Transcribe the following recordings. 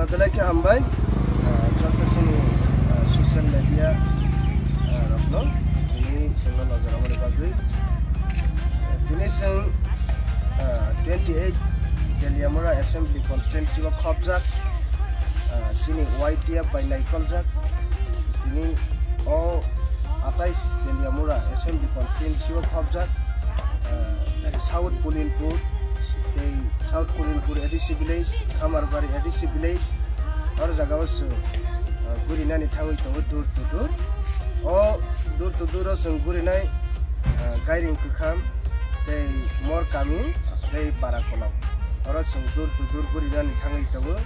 Belakang hambai, contoh sini sosial media, rapno, ini senang agar ramai bagi. Ini seng 28 Deliamura Assembly Constituency wa khobjak, sini YTF by Naikolzak. Ini all 28 Deliamura Assembly Constituency wa khobjak, South Pulinpur. South Pulinpur ADC village, Kamarbari ADC village, और जगह उस गुरिना निथांग इतने दूर तो दूर और संगुरिना गायरिंग कुखाम दे मोर कामी दे पाराकोला और संगूर तो दूर गुरिना निथांग इतने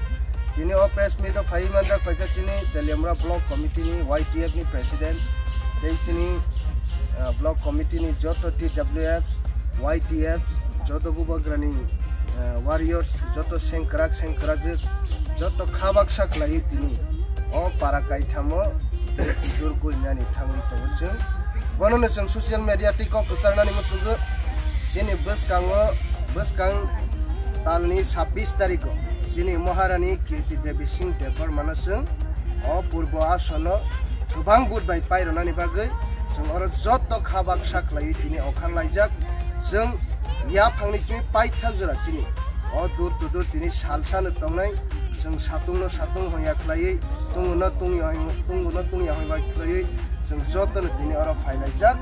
ini press meet of high मंडल पैकेजिनी Deliamura ब्लॉक कमिटी नि YTF नि प्रेसिडेंट दे सिनी ब्लॉक कमिटी नि जोतो TWF YTF जोतो बुबाग्रानी warriors joto sengkrak joto khabak saklai tini o parakai thamo dur guinani thangi to jeng bonono jeng social media tikok kesarnani musugo sini bus kang talni 26 tariko sini Maharani Kirti Devi Singh Devar manaseng o purbo asono gobang budbai paironani bagai jeng oro joto khabak saklai tini okhan laijak jeng ya phangni simi paithak jora sini o dur to dur tini salsana tongnai jeng satung hoya khlai tunguno tungi hoya khlai jeng jotono tini oro phailai jak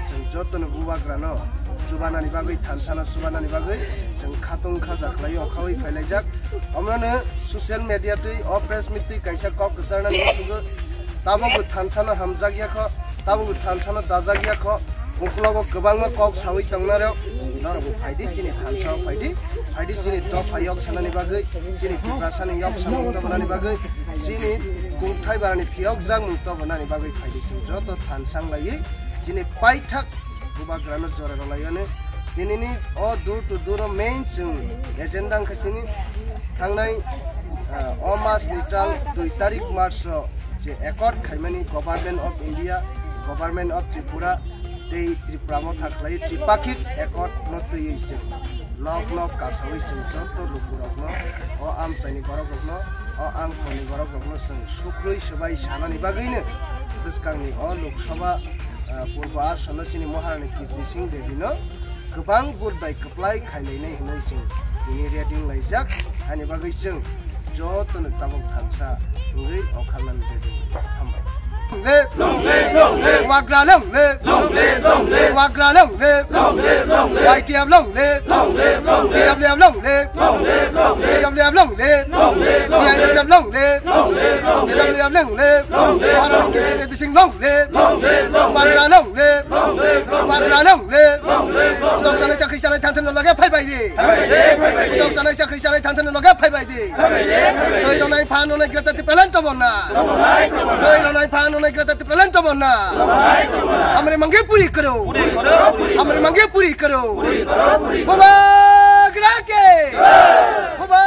jeng jotono bubagrano jubanani bagai thansana subanani bagai jeng khatung khaja khlai okhawi phailai jak amrano social media tei o press meet tei kaisa kok ksarna nisugo tabogo thansana hamjagya kho tabogo thansana jajagya kho uklogo gobangma kok sawi tongnaro narabu faidi sini thansa faidi sini to phayok sanani bagai sini prasani yok samung to banani bagai sini kungthai barani phiyok jang mung to banani bagai faidi sini joto thansang lai sini paithak bubagrano joraro layane dinini o dur to dur main chung agenda khasini thangnai o mas nitang 2 tarik march ro je accord khaimani government of India government of Tripura dei Tripura mo thaklai tripakik accord no tei se lok kasawai sung joto lukurokno o am saini gorokno o am khoni gorokno sung sukroi sabai sanani bagaine biskangni o lok sabha purba sanasini Maharani Kirti Singh Devi no gobang budbai kaplai khailai hinai sing ini reading laijak ani bagai sung joto no tabok thansa ngai okhalan devi hambai Wagra long le YTF long le TWF long le TWF long le ISF long le TWF long le Maharani Kirti Devi Singh long le Wagra long le Udok sanai chakri sanai thansan loge phai bai di Udok sanai chakri sanai thansan loge phai bai di Thoi ronai phan ronai grata ti pelan to bonna Thoi ronai phan ronai grata ti pelan to bonna हमरे मंगे पूरी करो बाबा गिरा के बाबा